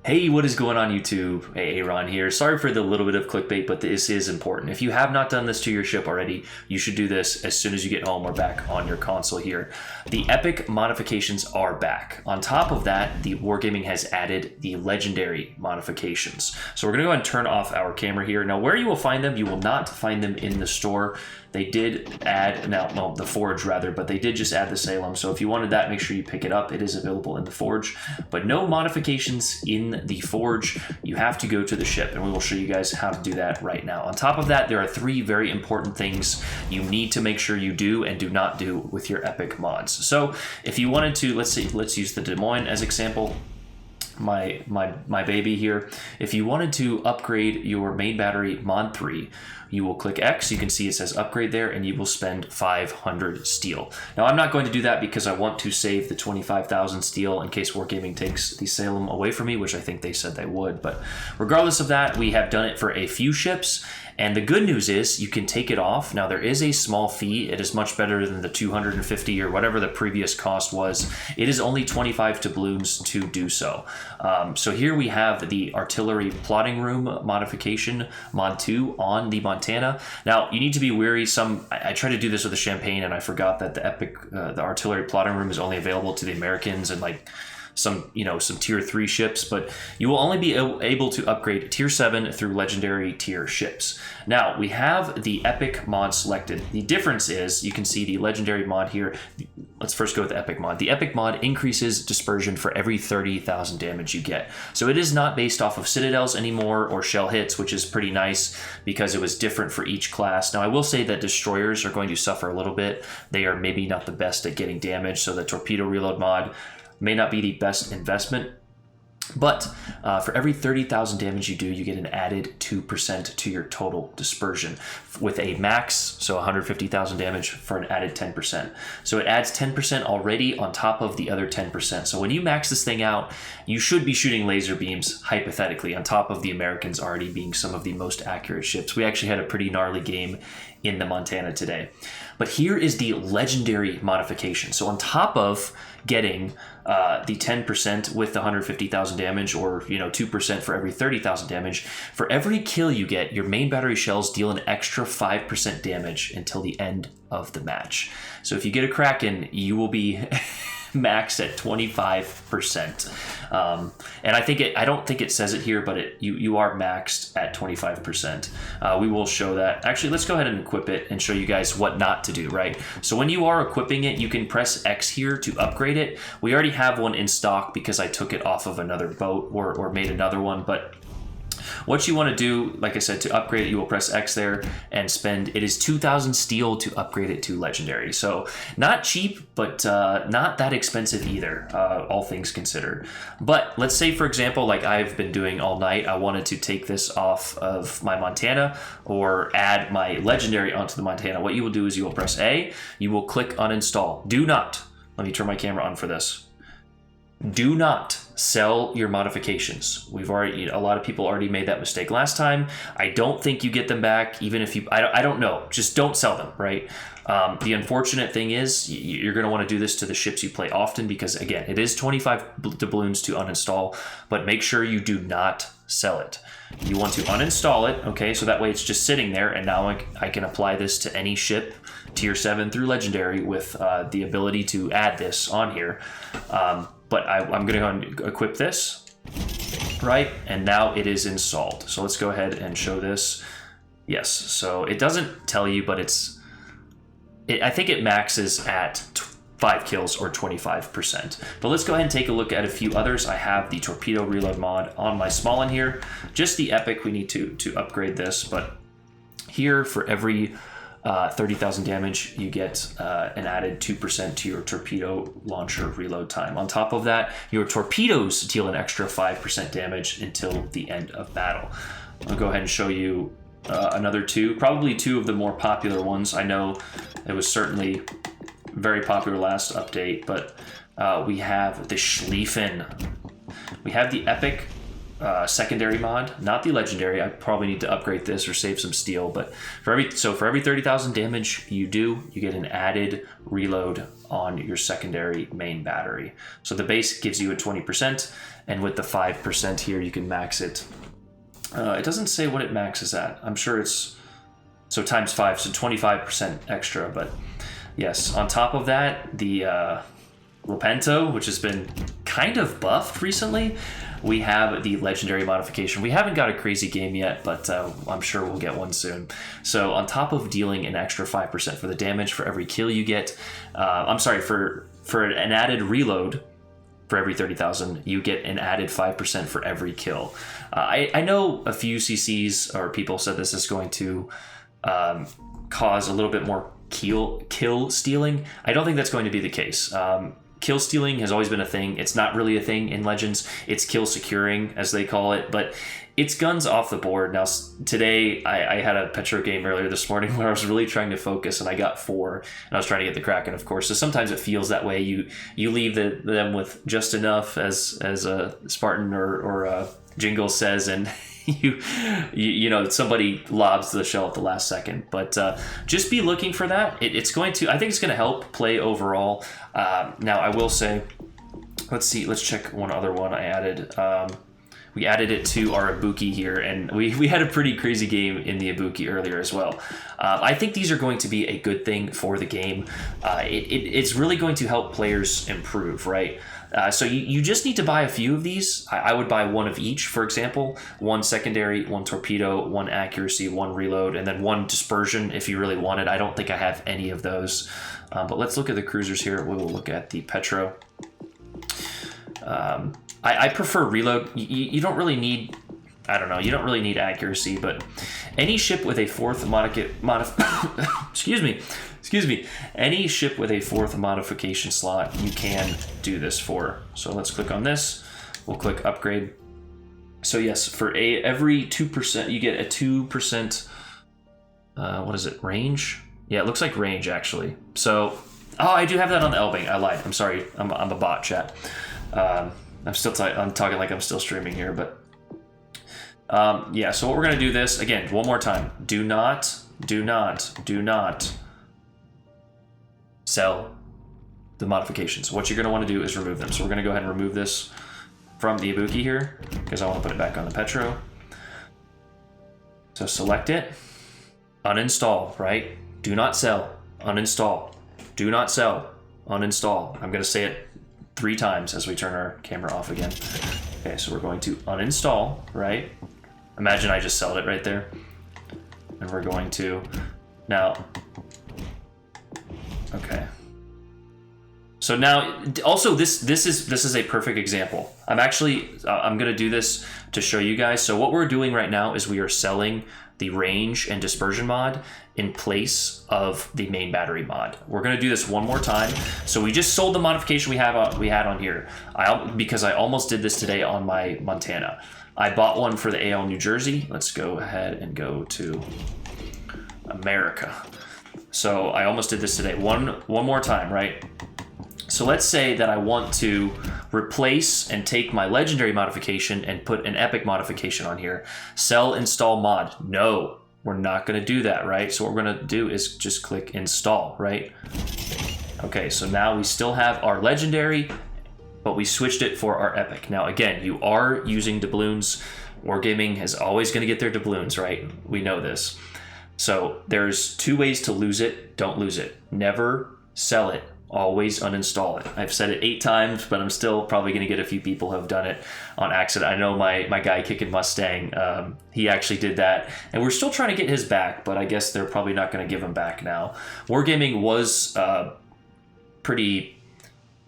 Hey, what is going on YouTube? Hey, Aaron here. Sorry for the little bit of clickbait, but this is important. If you have not done this to your ship already, you should do this as soon as you get home or back on your console here. The epic modifications are back. On top of that, the Wargaming has added the legendary modifications. So we're gonna go ahead and turn off our camera here. Now where you will find them, you will not find them in the store. They did add, well, the Forge rather, but they did just add the Salem. So if you wanted that, make sure you pick it up. It is available in the Forge, but no modifications in the Forge. You have to go to the ship, and we will show you guys how to do that right now. On top of that, there are three very important things you need to make sure you do and do not do with your epic mods. So if you wanted to, let's use the Des Moines as example. My baby here. If you wanted to upgrade your main battery mod 3, you will click X. You can see it says upgrade there, and you will spend 500 steel. Now I'm not going to do that because I want to save the 25,000 steel in case Wargaming takes the Salem away from me, which I think they said they would. But regardless of that, we have done it for a few ships. And the good news is you can take it off. Now there is a small fee. It is much better than the 250 or whatever the previous cost was. It is only 25 doubloons to do so. So here we have the artillery plotting room modification mod 2 on the Montana. Now you need to be wary. I tried to do this with the Champagne and I forgot that the artillery plotting room is only available to the Americans and like some tier 3 ships, but you will only be able to upgrade tier 7 through legendary tier ships. Now we have the epic mod selected. The difference is you can see the legendary mod here. Let's first go with the epic mod. The epic mod increases dispersion for every 30,000 damage you get. So it is not based off of citadels anymore or shell hits, which is pretty nice because it was different for each class. Now I will say that destroyers are going to suffer a little bit. They are maybe not the best at getting damage, so the torpedo reload mod may not be the best investment, but for every 30,000 damage you do, you get an added 2% to your total dispersion with a max, so 150,000 damage for an added 10%. So it adds 10% already on top of the other 10%. So when you max this thing out, you should be shooting laser beams, hypothetically, on top of the Americans already being some of the most accurate ships. We actually had a pretty gnarly game in the Montana today. But here is the legendary modification. So on top of getting the 10% with the 150,000 damage, or 2% for every 30,000 damage, for every kill you get, your main battery shells deal an extra 5% damage until the end of the match. So if you get a Kraken, you will be maxed at 25%. And I don't think it says it here, but you are maxed at 25%. We will show that. Actually, let's go ahead and equip it and show you guys what not to do, right? So when you are equipping it, you can press X here to upgrade it. We already have one in stock because I took it off of another boat or made another one, but what you want to do, like I said, to upgrade it, you will press X there and spend, it is 2,000 steel to upgrade it to legendary. So not cheap, but not that expensive either, all things considered. But let's say, for example, like I've been doing all night, I wanted to take this off of my Montana or add my legendary onto the Montana. What you will do is you will press A, you will click uninstall. Do not, let me turn my camera on for this. Do not sell your modifications. A lot of people already made that mistake last time. I don't think you get them back, even if you, I don't know, just don't sell them, right? The unfortunate thing is you're going to want to do this to the ships you play often because, again, it is 25 doubloons to uninstall, but make sure you do not sell it. You want to uninstall it, okay, so that way it's just sitting there, and now I can apply this to any ship tier 7 through legendary with the ability to add this on here. But I'm going to go and equip this, right? And now it is installed. So let's go ahead and show this. Yes, so it doesn't tell you, but I think it maxes at 5 kills or 25%. But let's go ahead and take a look at a few others. I have the torpedo reload mod on my small one here. Just the epic, we need to upgrade this, but here for every 30,000 damage, you get an added 2% to your torpedo launcher reload time. On top of that, your torpedoes deal an extra 5% damage until the end of battle. I'll go ahead and show you another two, probably two of the more popular ones. I know it was certainly very popular last update, but we have the Schlieffen. We have the epic secondary mod, not the legendary. I probably need to upgrade this or save some steel, but for every 30,000 damage you do, you get an added reload on your secondary main battery. So the base gives you a 20%, and with the 5% here, you can max it. It doesn't say what it maxes at. I'm sure it's so times 5, so 25% extra. But yes, on top of that, the Lopento, which has been kind of buffed recently, we have the legendary modification. We haven't got a crazy game yet, but I'm sure we'll get one soon. So on top of dealing an extra 5% for the damage for every kill you get, for an added reload for every 30,000, you get an added 5% for every kill. I know a few CCs or people said this is going to cause a little bit more kill stealing. I don't think that's going to be the case. Kill stealing has always been a thing. It's not really a thing in Legends. It's kill securing, as they call it, but it's guns off the board. Now, today, I had a Petro game earlier this morning where I was really trying to focus, and I got 4, and I was trying to get the Kraken, of course. So sometimes it feels that way. You leave them with just enough, as a Spartan or Jingle says, and you know, somebody lobs the shell at the last second. But just be looking for that. I think it's going to help play overall. Now, I will say, let's check one other one I added. We added it to our Ibuki here, and we had a pretty crazy game in the Ibuki earlier as well. I think these are going to be a good thing for the game. It's really going to help players improve, right? So you just need to buy a few of these. I would buy one of each, for example. 1 secondary, 1 torpedo, 1 accuracy, 1 reload, and then 1 dispersion if you really want it. I don't think I have any of those. But let's look at the cruisers here. We will look at the Petro. I prefer reload. You don't really need, I don't know, you don't really need accuracy, but any ship with a 4th excuse me, any ship with a 4th modification slot, you can do this for. So let's click on this. We'll click upgrade. So yes, for every 2%, you get a 2%, what is it, range? Yeah, it looks like range, actually. So, oh, I do have that on the Elbing. I lied. I'm sorry. I'm a bot, chat. I'm talking like I'm still streaming here, but yeah, so what we're going to do this, again, one more time. Do not sell the modifications. What you're going to want to do is remove them. So we're going to go ahead and remove this from the Ibuki here, because I want to put it back on the Petro. So select it, uninstall, right? Do not sell, uninstall. Do not sell, uninstall. I'm going to say it 3 times as we turn our camera off again. Okay, so we're going to uninstall, right? Imagine I just sold it right there. And we're going to, now, okay. So now, also this is a perfect example. I'm gonna do this to show you guys. So what we're doing right now is we are selling the range and dispersion mod in place of the main battery mod. We're gonna do this one more time. So we just sold the modification we had on here. Because I almost did this today on my Montana. I bought one for the AL New Jersey. Let's go ahead and go to America. So I almost did this today. One more time, right? So let's say that I want to replace and take my legendary modification and put an epic modification on here. Sell install mod. No, we're not going to do that, right? So what we're going to do is just click install, right? Okay, so now we still have our legendary, but we switched it for our epic. Now again, you are using doubloons. Wargaming is always going to get their doubloons, right? We know this. So there's 2 ways to lose it. Don't lose it. Never sell it. Always uninstall it. I've said it 8 times, but I'm still probably going to get a few people who have done it on accident. I know my guy Kickin' Mustang, he actually did that, and we're still trying to get his back, but I guess they're probably not going to give him back now. Wargaming was pretty,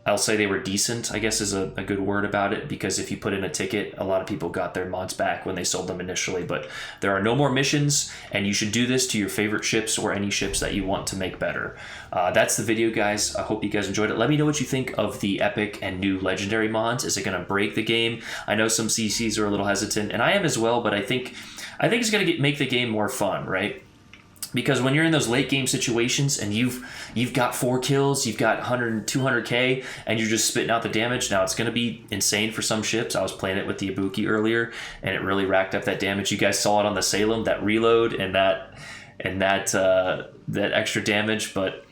I'll say they were decent, I guess is a good word about it, because if you put in a ticket, a lot of people got their mods back when they sold them initially, but there are no more missions, and you should do this to your favorite ships or any ships that you want to make better. That's the video, guys. I hope you guys enjoyed it. Let me know what you think of the epic and new legendary mods. Is it going to break the game? I know some CCs are a little hesitant, and I am as well, but I think it's going to make the game more fun, right? Because when you're in those late game situations and you've got 4 kills, you've got 100, 200k, and you're just spitting out the damage, now it's going to be insane for some ships. I was playing it with the Ibuki earlier, and it really racked up that damage. You guys saw it on the Salem, that reload and that extra damage. But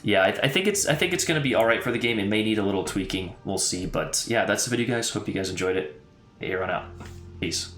yeah, I think it's going to be all right for the game. It may need a little tweaking. We'll see. But yeah, that's the video, guys. Hope you guys enjoyed it. Aaron out. Peace.